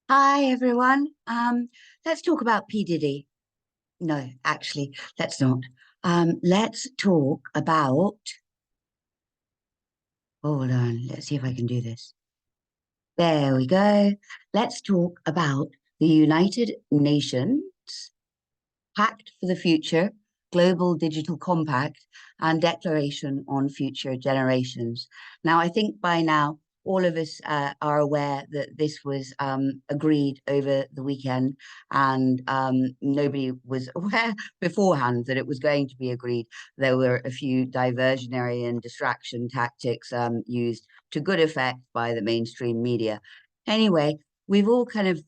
Hi everyone. Let's talk about P. Diddy. No, actually, let's not. Let's talk about. Hold on, let's see if I can do this. There we go. Let's talk about the United Nations Pact for the Future, Global Digital Compact, and Declaration on Future Generations. Now, I think by now all of us are aware that this was agreed over the weekend, and nobody was aware beforehand that it was going to be agreed. There were a few diversionary and distraction tactics used to good effect by the mainstream media. Anyway, we've all kind of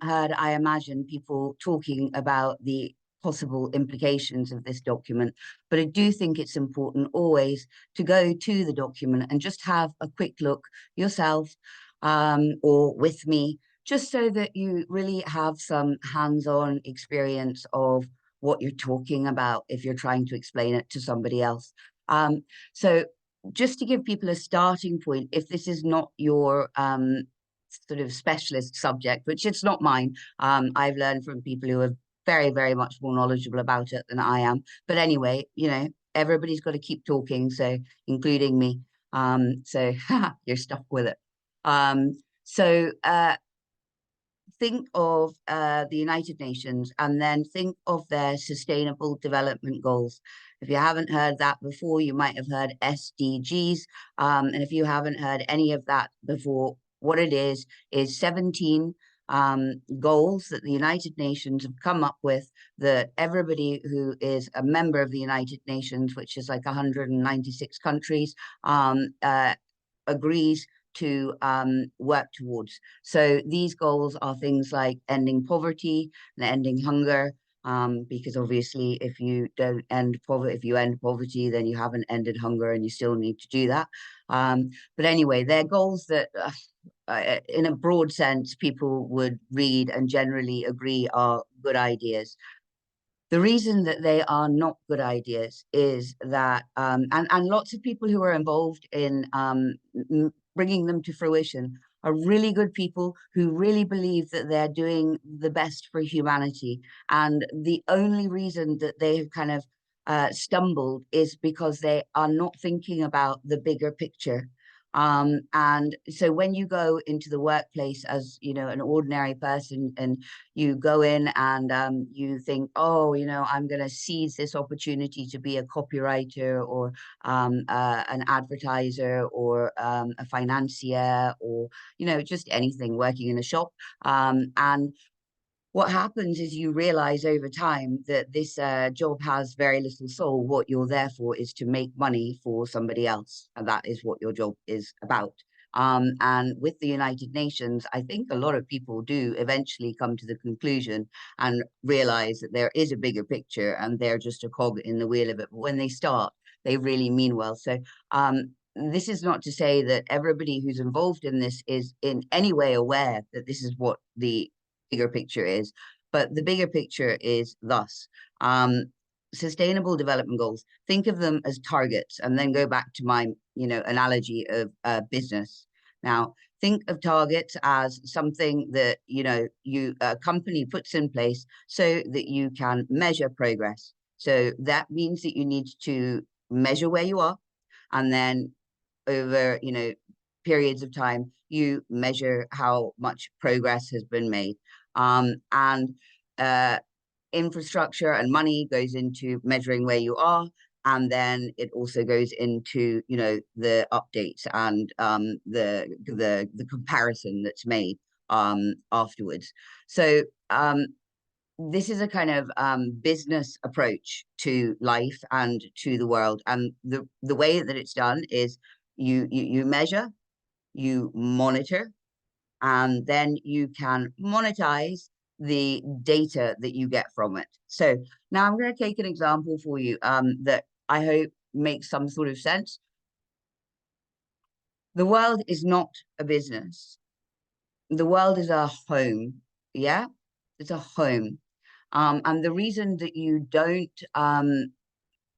heard, I imagine, people talking about the possible implications of this document, but I do think it's important always to go to the document and just have a quick look yourself or with me, just so that you really have some hands-on experience of what you're talking about if you're trying to explain it to somebody else. So just to give people a starting point, if this is not your sort of specialist subject, which it's not mine. I've learned from people who are very, very much more knowledgeable about it than I am. But anyway, everybody's got to keep talking, so including me. So you're stuck with it. So think of the United Nations and then think of their Sustainable Development Goals. If you haven't heard that before, you might have heard SDGs. And if you haven't heard any of that before, what it is 17 goals that the United Nations have come up with that everybody who is a member of the United Nations, which is like 196 countries, agrees to work towards. So these goals are things like ending poverty and ending hunger, because obviously if you don't end poverty, if you end poverty, then you haven't ended hunger and you still need to do that. But anyway, they're goals that in a broad sense, people would read and generally agree are good ideas. The reason that they are not good ideas is that, and lots of people who are involved in bringing them to fruition are really good people who really believe that they're doing the best for humanity. And the only reason that they have kind of stumbled is because they are not thinking about the bigger picture. And so when you go into the workplace as, an ordinary person and you go in and you think, oh, I'm going to seize this opportunity to be a copywriter or an advertiser or a financier or, just anything working in a shop. And what happens is you realize over time that this job has very little soul. What you're there for is to make money for somebody else. And that is what your job is about. And with the United Nations, I think a lot of people do eventually come to the conclusion and realize that there is a bigger picture and they're just a cog in the wheel of it. But when they start, they really mean well. So this is not to say that everybody who's involved in this is in any way aware that this is what the bigger picture is. But the bigger picture is thus. Sustainable development goals, think of them as targets and then go back to my, analogy of business. Now, think of targets as something that, a company puts in place so that you can measure progress. So that means that you need to measure where you are and then over, periods of time, you measure how much progress has been made. And infrastructure and money goes into measuring where you are, and then it also goes into the updates and the comparison that's made afterwards. So this is a kind of business approach to life and to the world, and the way that it's done is you measure, you monitor, and then you can monetize the data that you get from it. So now I'm going to take an example for you that I hope makes some sort of sense. The world is not a business. The world is a home. Yeah, it's a home. And the reason that you don't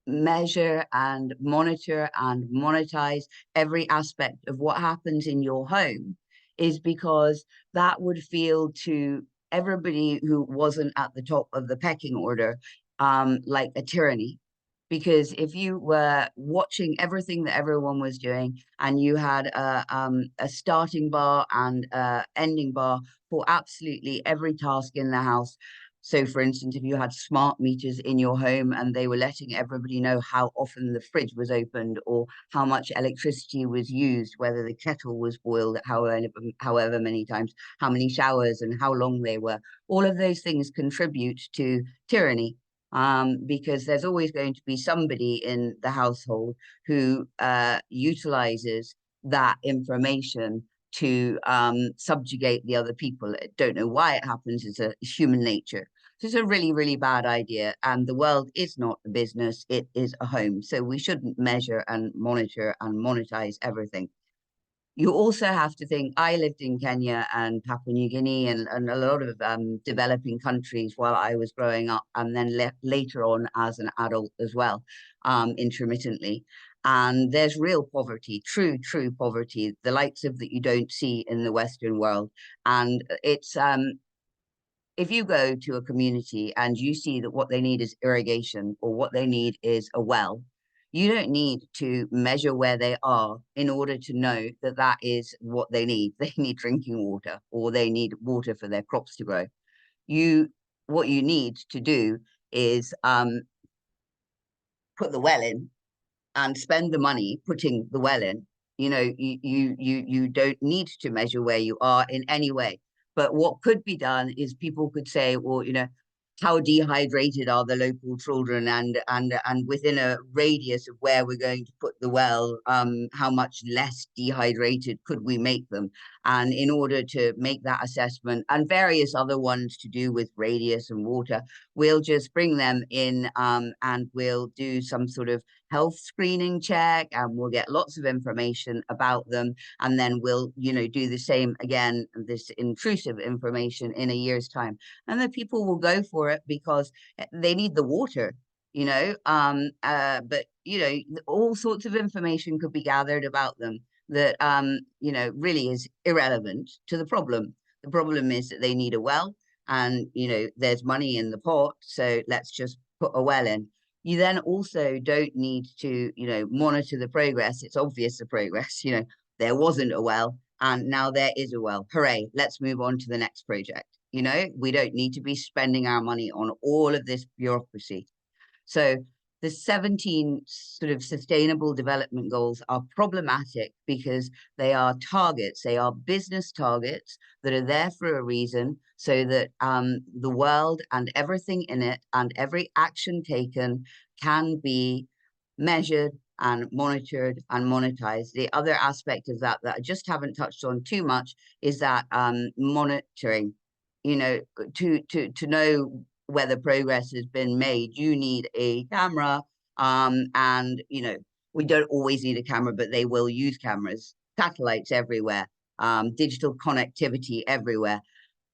measure and monitor and monetize every aspect of what happens in your home is because that would feel to everybody who wasn't at the top of the pecking order like a tyranny. Because if you were watching everything that everyone was doing and you had a starting bar and ending bar for absolutely every task in the house. So, for instance, if you had smart meters in your home and they were letting everybody know how often the fridge was opened or how much electricity was used, whether the kettle was boiled however many times, how many showers and how long they were, all of those things contribute to tyranny, because there's always going to be somebody in the household who utilizes that information to subjugate the other people. I don't know why it happens. It's human nature. So it's a really, really bad idea. And the world is not a business, it is a home. So we shouldn't measure and monitor and monetize everything. You also have to think, I lived in Kenya and Papua New Guinea and a lot of developing countries while I was growing up, and then later on as an adult as well, intermittently. And there's real poverty, true poverty, the likes of that you don't see in the Western world. And it's if you go to a community and you see that what they need is irrigation or what they need is a well, you don't need to measure where they are in order to know that that is what they need. They need drinking water or they need water for their crops to grow. You, what you need to do is put the well in and spend the money putting the well in. You don't need to measure where you are in any way. But what could be done is people could say, well, how dehydrated are the local children, and within a radius of where we're going to put the well, how much less dehydrated could we make them? And in order to make that assessment and various other ones to do with radius and water, we'll just bring them in, and we'll do some sort of health screening check, and we'll get lots of information about them, and then we'll do the same again, this intrusive information in a year's time, and the people will go for it because they need the water. But all sorts of information could be gathered about them that really is irrelevant to the problem. The problem is that they need a well, and there's money in the pot, so let's just put a well in. You then also don't need to monitor the progress. It's obvious the progress. There wasn't a well and now there is a well. Hooray, let's move on to the next project. We don't need to be spending our money on all of this bureaucracy. So the 17 sort of sustainable development goals are problematic because they are targets, they are business targets that are there for a reason, so that the world and everything in it and every action taken can be measured and monitored and monetized. The other aspect of that I just haven't touched on too much is that monitoring. To know whether progress has been made, you need a camera. And we don't always need a camera, but they will use cameras, satellites everywhere, digital connectivity everywhere.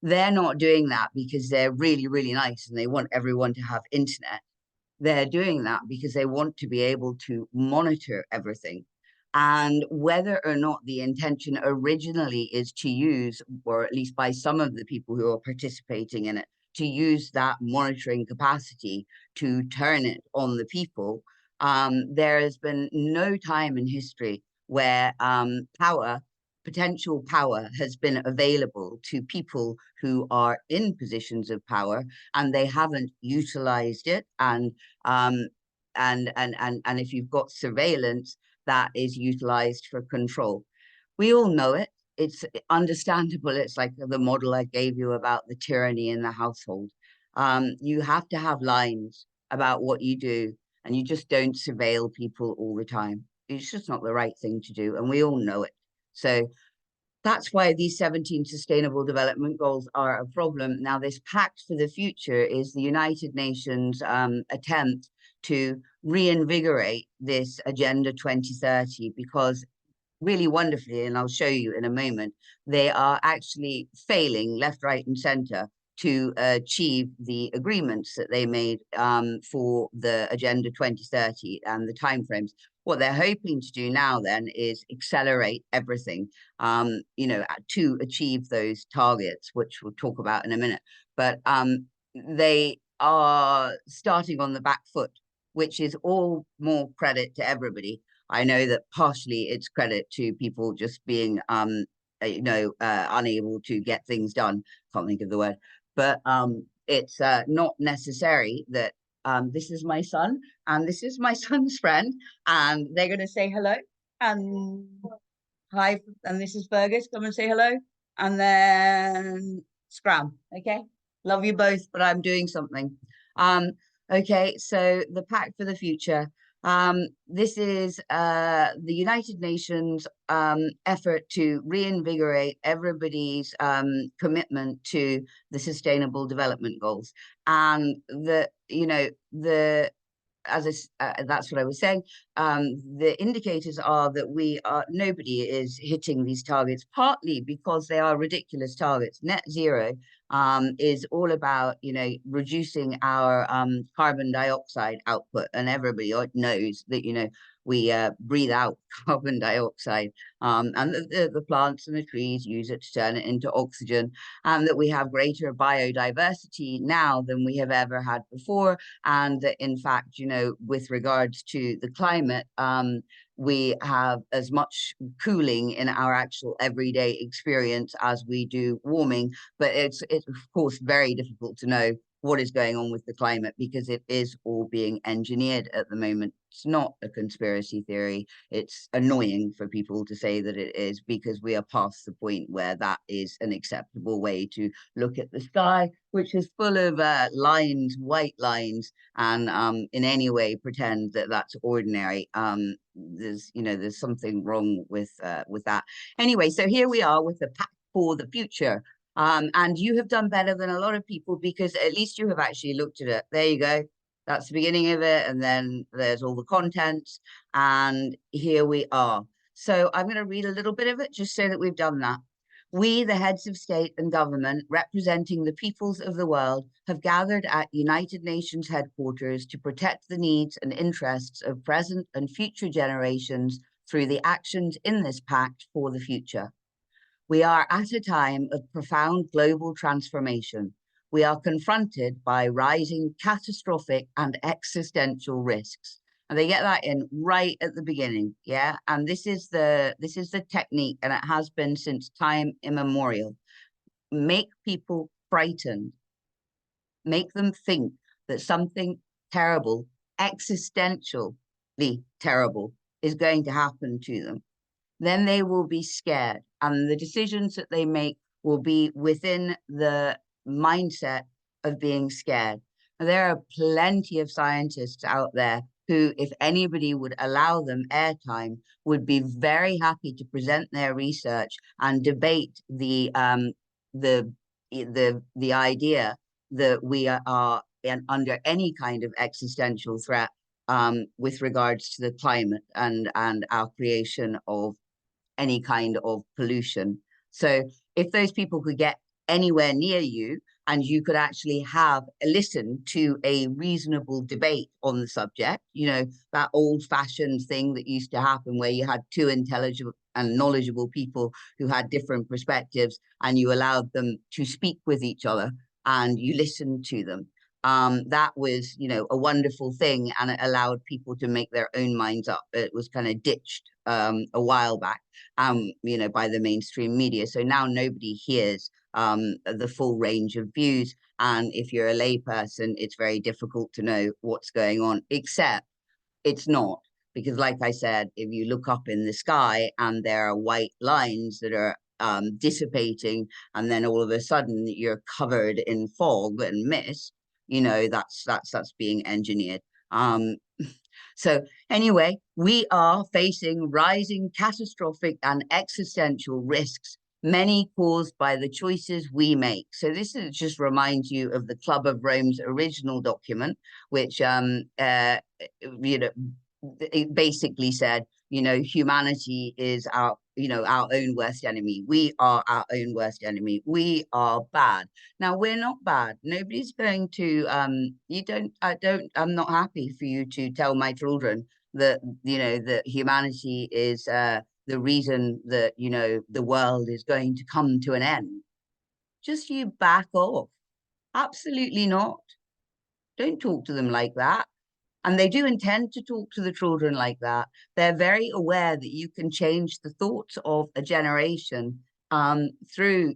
They're not doing that because they're really, really nice and they want everyone to have internet. They're doing that because they want to be able to monitor everything. And whether or not the intention originally is to use, or at least by some of the people who are participating in it, to use that monitoring capacity to turn it on the people, there has been no time in history where potential power has been available to people who are in positions of power and they haven't utilized it. And if you've got surveillance, that is utilized for control. We all know it. It's understandable. It's like the model I gave you about the tyranny in the household. You have to have lines about what you do, and you just don't surveil people all the time. It's just not the right thing to do, and we all know it. So that's why these 17 sustainable development goals are a problem. Now, this Pact for the Future is the United Nations attempt to reinvigorate this Agenda 2030, because really wonderfully, and I'll show you in a moment, they are actually failing left, right, and center to achieve the agreements that they made for the Agenda 2030 and the timeframes. What they're hoping to do now then is accelerate everything, to achieve those targets, which we'll talk about in a minute. But they are starting on the back foot, which is all more credit to everybody. I know that partially it's credit to people just being, unable to get things done. Can't think of the word, but it's not necessary that this is my son and this is my son's friend, and they're going to say hello and hi, and this is Fergus. Come and say hello, and then scram. Okay, love you both, but I'm doing something. Okay, so the Pact for the Future. This is the United Nations effort to reinvigorate everybody's commitment to the Sustainable Development Goals, and the that's what I was saying. The indicators are that nobody is hitting these targets, partly because they are ridiculous targets. Net zero is all about, reducing our carbon dioxide output, and everybody knows that, we breathe out carbon dioxide, and the plants and the trees use it to turn it into oxygen, and that we have greater biodiversity now than we have ever had before, and that in fact, with regards to the climate, we have as much cooling in our actual everyday experience as we do warming. But it's of course very difficult to know what is going on with the climate because it is all being engineered at the moment. It's not a conspiracy theory. It's annoying for people to say that it is, because we are past the point where that is an acceptable way to look at the sky, which is full of lines, white lines, and in any way pretend that that's ordinary. There's something wrong with that. Anyway, so here we are with the Pact for the Future. And you have done better than a lot of people, because at least you have actually looked at it. There you go. That's the beginning of it. And then there's all the contents. And here we are. So I'm going to read a little bit of it just so that we've done that. We, the heads of state and government, representing the peoples of the world, have gathered at United Nations headquarters to protect the needs and interests of present and future generations through the actions in this pact for the future. We are at a time of profound global transformation. We are confronted by rising catastrophic and existential risks. And they get that in right at the beginning, yeah? And this is the technique, and it has been since time immemorial. Make people frightened. Make them think that something terrible, existentially terrible, is going to happen to them. Then they will be scared, and the decisions that they make will be within the mindset of being scared. And there are plenty of scientists out there who, if anybody would allow them airtime, would be very happy to present their research and debate the idea that we are under any kind of existential threat with regards to the climate and our creation of any kind of pollution. So if those people could get anywhere near you and you could actually listen to a reasonable debate on the subject, that old-fashioned thing that used to happen where you had two intelligent and knowledgeable people who had different perspectives, and you allowed them to speak with each other and you listened to them. That was, a wonderful thing, and it allowed people to make their own minds up. It was kind of ditched a while back, by the mainstream media. So now nobody hears the full range of views. And if you're a layperson, it's very difficult to know what's going on, except it's not. Because like I said, if you look up in the sky and there are white lines that are dissipating, and then all of a sudden you're covered in fog and mist, that's being engineered. So anyway, we are facing rising catastrophic and existential risks, many caused by the choices we make. So this just reminds you of the Club of Rome's original document, which it basically said, humanity is our our own worst enemy. We are our own worst enemy. We are bad. Now we're not bad. Nobody's going to you don't I don't I'm not happy for you to tell my children that that humanity is the reason that the world is going to come to an end. Just you back off. Absolutely not. Don't talk to them like that. And they do intend to talk to the children like that. They're very aware that you can change the thoughts of a generation through,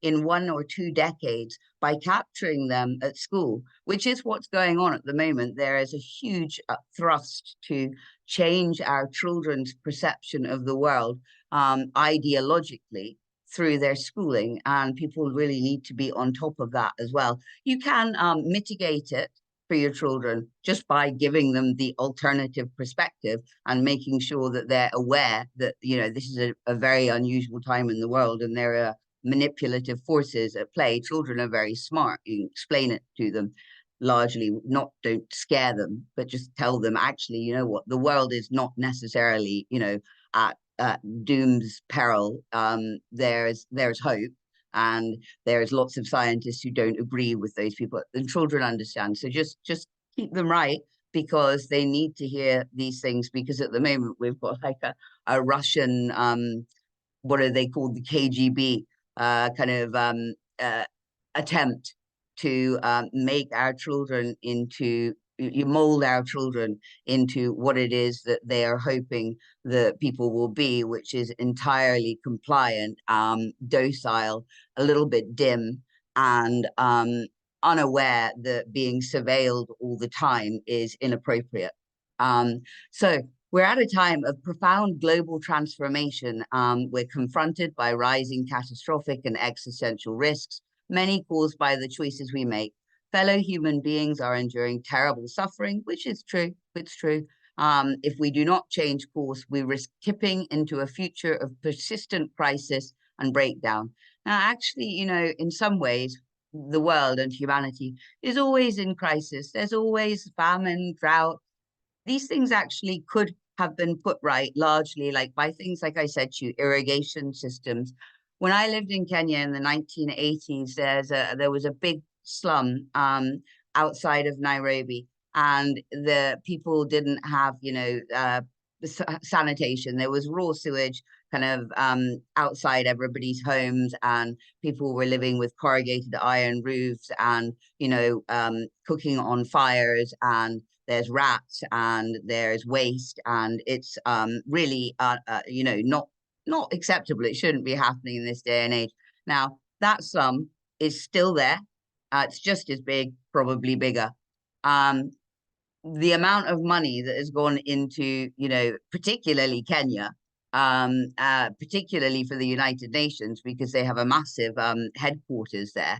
in 1 or 2 decades by capturing them at school, which is what's going on at the moment. There is a huge thrust to change our children's perception of the world ideologically through their schooling, and people really need to be on top of that as well. You can mitigate it for your children just by giving them the alternative perspective and making sure that they're aware that this is a very unusual time in the world and there are manipulative forces at play. Children are very smart. You can explain it to them largely, not don't scare them, but just tell them, actually, you know what, the world is not necessarily at doom's peril. There's hope, and there's lots of scientists who don't agree with those people, and children understand. So just keep them right, because they need to hear these things, because at the moment we've got like a Russian what are they called, the KGB kind of attempt to make our children into you mold our children into what it is that they are hoping that people will be, which is entirely compliant, docile, a little bit dim, and unaware that being surveilled all the time is inappropriate. So we're at a time of profound global transformation. We're confronted by rising catastrophic and existential risks, many caused by the choices we make. Fellow human beings are enduring terrible suffering, which is true. It's true. If we do not change course, we risk tipping into a future of persistent crisis and breakdown. Now, actually, in some ways, the world and humanity is always in crisis. There's always famine, drought. These things actually could have been put right largely like by things like I said to you, irrigation systems. When I lived in Kenya in the 1980s, there was a big slum outside of Nairobi, and the people didn't have sanitation. There was raw sewage kind of outside everybody's homes, and people were living with corrugated iron roofs, and cooking on fires, and there's rats and there's waste, and it's really not acceptable. It shouldn't be happening in this day and age. Now that slum is still there. It's just as big, probably bigger. The amount of money that has gone into, particularly Kenya, particularly for the United Nations, because they have a massive headquarters there.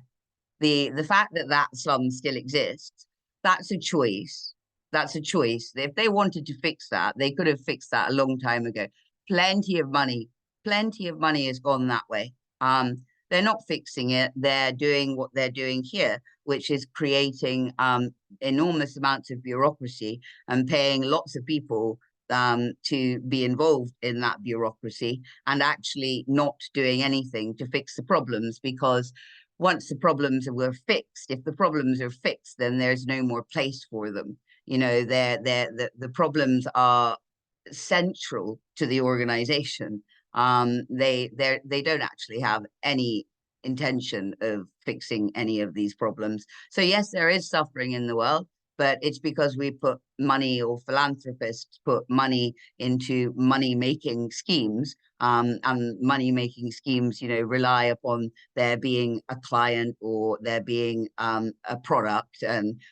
The fact that that slum still exists, that's a choice. That's a choice. If they wanted to fix that, they could have fixed that a long time ago. Plenty of money has gone that way. They're not fixing it. They're doing what they're doing here, which is creating enormous amounts of bureaucracy and paying lots of people to be involved in that bureaucracy, and actually not doing anything to fix the problems, because once the problems were fixed, if the problems are fixed, then there's no more place for them. The problems are central to the organization. They don't actually have any intention of fixing any of these problems. So yes, there is suffering in the world, but it's because we put money, or philanthropists put money into money-making schemes, and money-making schemes, rely upon there being a client, or there being a product,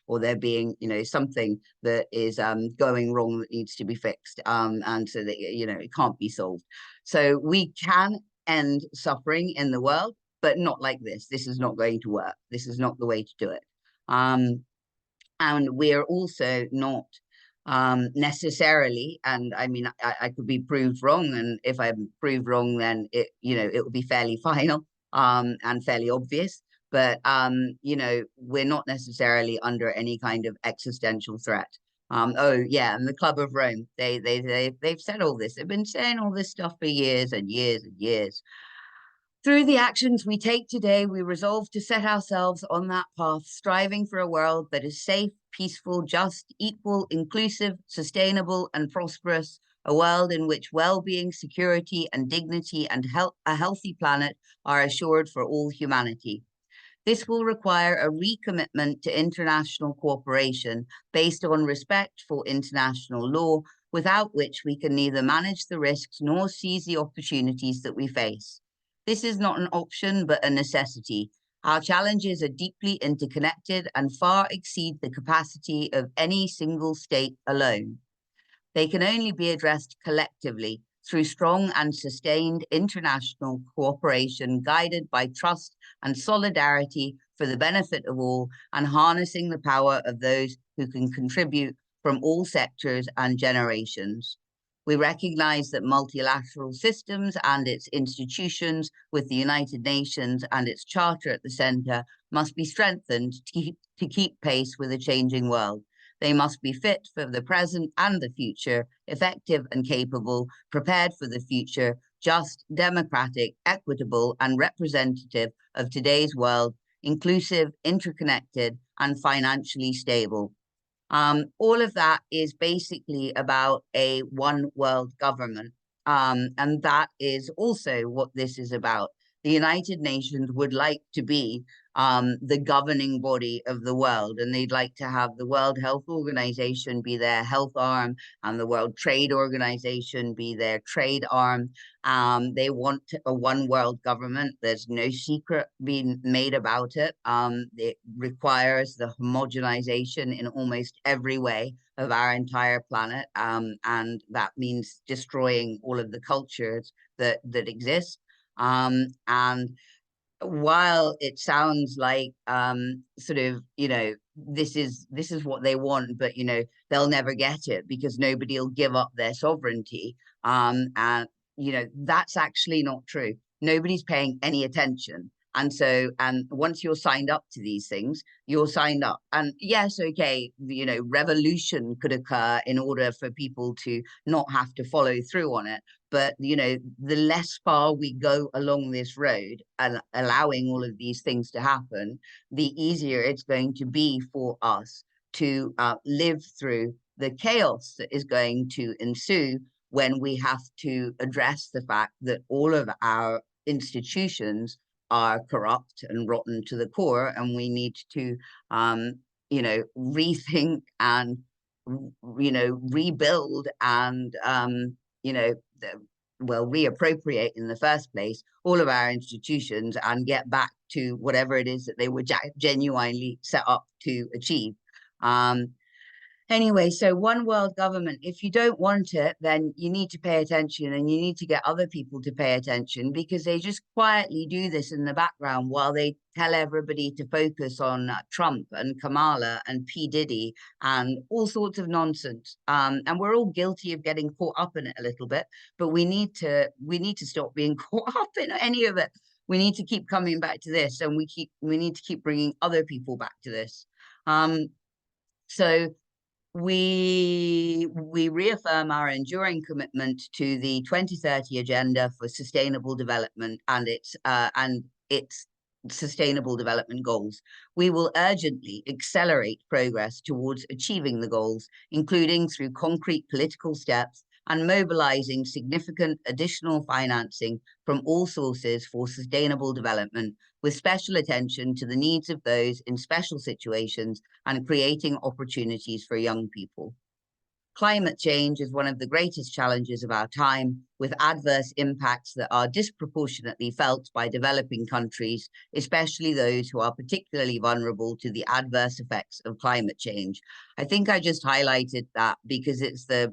or there being, something that is going wrong that needs to be fixed, and so that it can't be solved. So we can end suffering in the world, but not like this. This is not going to work. This is not the way to do it. And we are also not necessarily, and I mean, I could be proved wrong, and if I'm proved wrong, then it will be fairly final and fairly obvious. But we're not necessarily under any kind of existential threat. Oh yeah, and the Club of Rome. They've said all this. They've been saying all this stuff for years and years and years. Through the actions we take today, we resolve to set ourselves on that path, striving for a world that is safe, peaceful, just, equal, inclusive, sustainable, and prosperous. A world in which well-being, security, and dignity and a healthy planet are assured for all humanity. This will require a recommitment to international cooperation based on respect for international law, without which we can neither manage the risks nor seize the opportunities that we face. This is not an option, but a necessity. Our challenges are deeply interconnected and far exceed the capacity of any single state alone. They can only be addressed collectively through strong and sustained international cooperation guided by trust and solidarity for the benefit of all, and harnessing the power of those who can contribute from all sectors and generations. We recognize that multilateral systems and its institutions, with the United Nations and its charter at the center, must be strengthened to keep pace with a changing world. They must be fit for the present and the future, effective and capable, prepared for the future, just, democratic, equitable, and representative of today's world, inclusive, interconnected, and financially stable. All of that is basically about a one world government. And that is also what this is about. The United Nations would like to be the governing body of the world, and they'd like to have the World Health Organization be their health arm and the World Trade Organization be their trade arm. They want a one world government. There's no secret being made about it. It requires the homogenization in almost every way of our entire planet. And that means destroying all of the cultures that exist. And while it sounds like sort of, this is what they want, but they'll never get it because nobody will give up their sovereignty. And that's actually not true. Nobody's paying any attention. And once you're signed up to these things, you're signed up. And yes, okay, revolution could occur in order for people to not have to follow through on it. But the less far we go along this road and allowing all of these things to happen, the easier it's going to be for us to live through the chaos that is going to ensue when we have to address the fact that all of our institutions are corrupt and rotten to the core, and we need to, rethink and, rebuild and, reappropriate in the first place all of our institutions and get back to whatever it is that they were genuinely set up to achieve. Anyway, so one world government, if you don't want it, then you need to pay attention and you need to get other people to pay attention, because they just quietly do this in the background while they tell everybody to focus on Trump and Kamala and P. Diddy and all sorts of nonsense. And we're all guilty of getting caught up in it a little bit, but we need to stop being caught up in any of it. We need to keep coming back to this, and we need to keep bringing other people back to this. So we reaffirm our enduring commitment to the 2030 Agenda for Sustainable Development and its Sustainable Development Goals. We will urgently accelerate progress towards achieving the goals, including through concrete political steps and mobilizing significant additional financing from all sources for sustainable development, with special attention to the needs of those in special situations and creating opportunities for young people. Climate change is one of the greatest challenges of our time, with adverse impacts that are disproportionately felt by developing countries, especially those who are particularly vulnerable to the adverse effects of climate change. I think I just highlighted that because it's the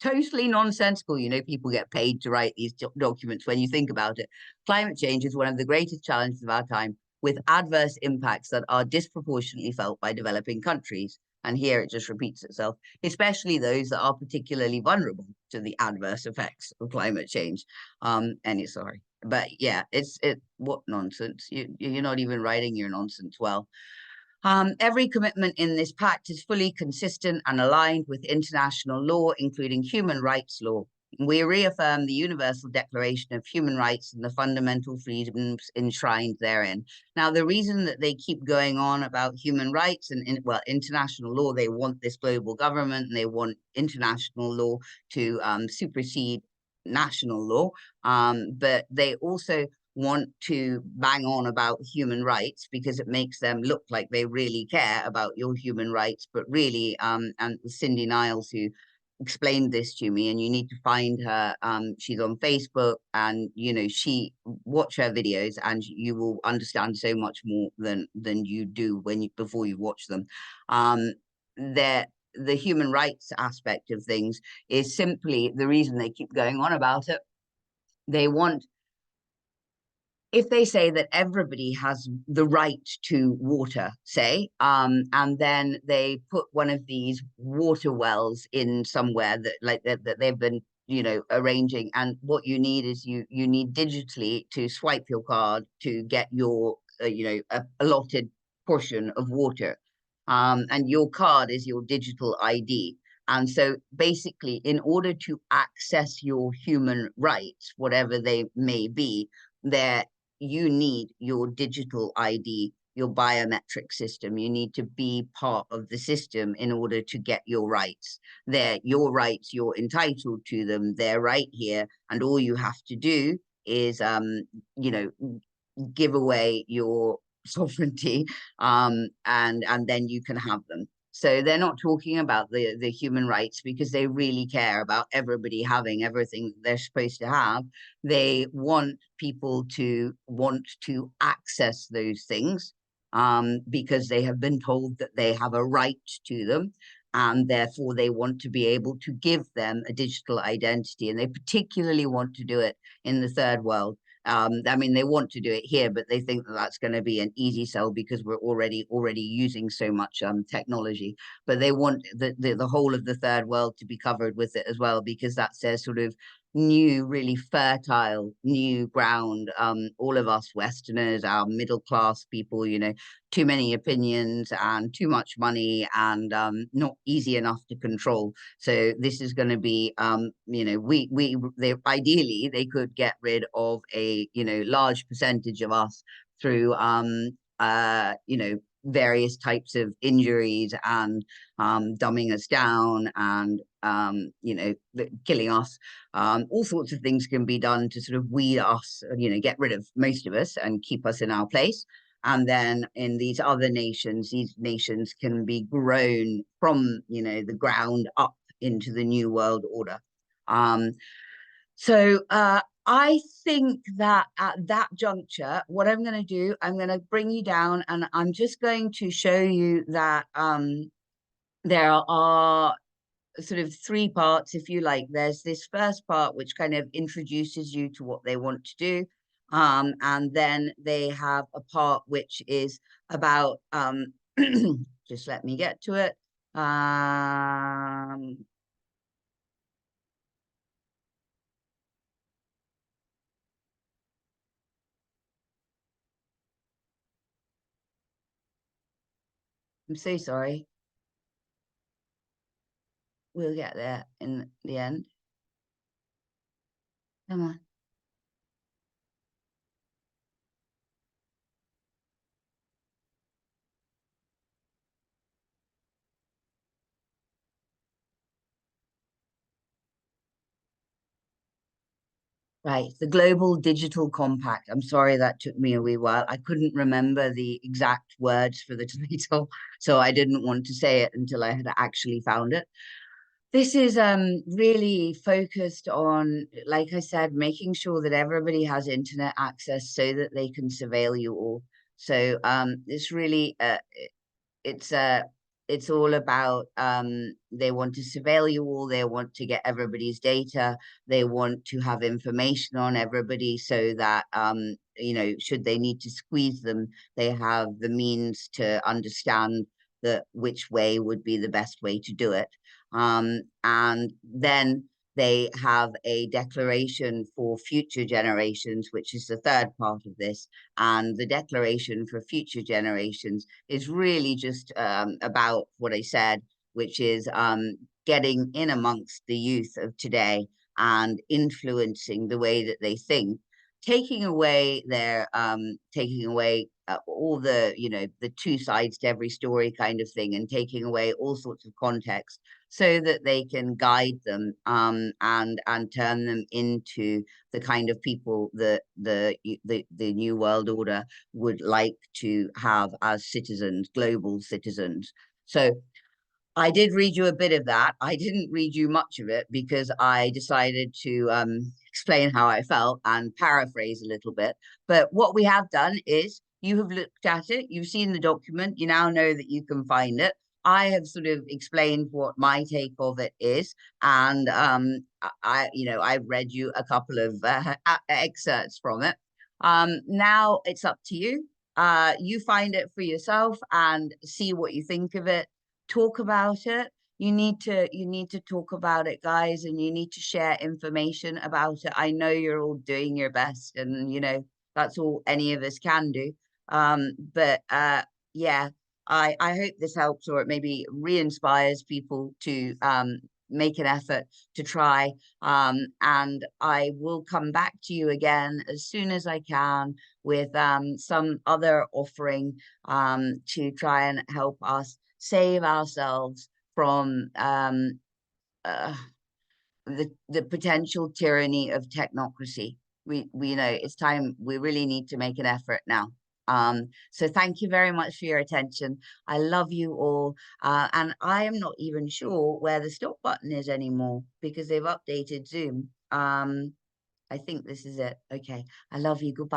totally nonsensical. People get paid to write these documents when you think about it. Climate change is one of the greatest challenges of our time, with adverse impacts that are disproportionately felt by developing countries. And here it just repeats itself, especially those that are particularly vulnerable to the adverse effects of climate change. Sorry, but yeah, what nonsense. You're not even writing your nonsense well. Every commitment in this pact is fully consistent and aligned with international law, including human rights law. We reaffirm the Universal Declaration of Human Rights and the fundamental freedoms enshrined therein. Now, the reason that they keep going on about human rights and, well, international law, they want this global government and they want international law to supersede national law, but they also want to bang on about human rights because it makes them look like they really care about your human rights. But really, and Cindy Niles, who explained this to me, and you need to find her. She's on Facebook, and she watch her videos, and you will understand so much more than you do when you before you watch them. That the human rights aspect of things is simply the reason they keep going on about it. They want, if they say that everybody has the right to water, say, and then they put one of these water wells in somewhere that they've been, arranging, and what you need is you need digitally to swipe your card to get your, allotted portion of water, and your card is your digital ID. And so basically, in order to access your human rights, whatever they may be, there you need your digital ID, your biometric system. You need to be part of the system in order to get your rights. They're your rights, you're entitled to them, they're right here. And all you have to do is, give away your sovereignty, and then you can have them. So they're not talking about the human rights because they really care about everybody having everything they're supposed to have. They want people to want to access those things, because they have been told that they have a right to them, and therefore they want to be able to give them a digital identity, and they particularly want to do it in the third world. I mean, they want to do it here, but they think that that's going to be an easy sell because we're already using so much technology. But they want the whole of the third world to be covered with it as well, because that's their sort of new, really fertile new ground. All of us Westerners, our middle class people, too many opinions and too much money, and not easy enough to control. So this is going to be, they ideally they could get rid of a large percentage of us through various types of injuries and dumbing us down and killing us. All sorts of things can be done to sort of weed us, get rid of most of us and keep us in our place. And then in these other nations, these nations can be grown from the ground up into the new world order. So I think that at that juncture, what I'm going to do, I'm going to bring you down, and I'm just going to show you that there are sort of three parts, if you like. There's this first part which kind of introduces you to what they want to do, and then they have a part which is about just let me get to it. I'm so sorry. We'll get there in the end. Come on. Right, the Global Digital Compact. I'm sorry that took me a wee while. I couldn't remember the exact words for the title, so I didn't want to say it until I had actually found it. This is really focused on, like I said, making sure that everybody has internet access so that they can surveil you all. So it's really it's all about, they want to surveil you all, they want to get everybody's data, they want to have information on everybody so that should they need to squeeze them, they have the means to understand which way would be the best way to do it. And then they have a declaration for future generations, which is the third part of this. And the declaration for future generations is really just about what I said, which is getting in amongst the youth of today and influencing the way that they think, taking away all the, the two sides to every story kind of thing, and taking away all sorts of context so that they can guide them, and turn them into the kind of people that the new world order would like to have as citizens, global citizens. So I did read you a bit of that. I didn't read you much of it because I decided to explain how I felt and paraphrase a little bit. But what we have done is you have looked at it, you've seen the document, you now know that you can find it. I have sort of explained what my take of it is, and I've read you a couple of excerpts from it. Now it's up to you. You find it for yourself and see what you think of it. Talk about it. You need to talk about it, guys, and you need to share information about it. I know you're all doing your best, and that's all any of us can do. But yeah, I hope this helps, or it maybe re-inspires people to make an effort to try. And I will come back to you again as soon as I can with some other offering to try and help us save ourselves from the potential tyranny of technocracy. We know it's time. We really need to make an effort now. So thank you very much for your attention. I love you all, and I am not even sure where the stop button is anymore because they've updated Zoom. I think this is it. Okay, I love you. Goodbye.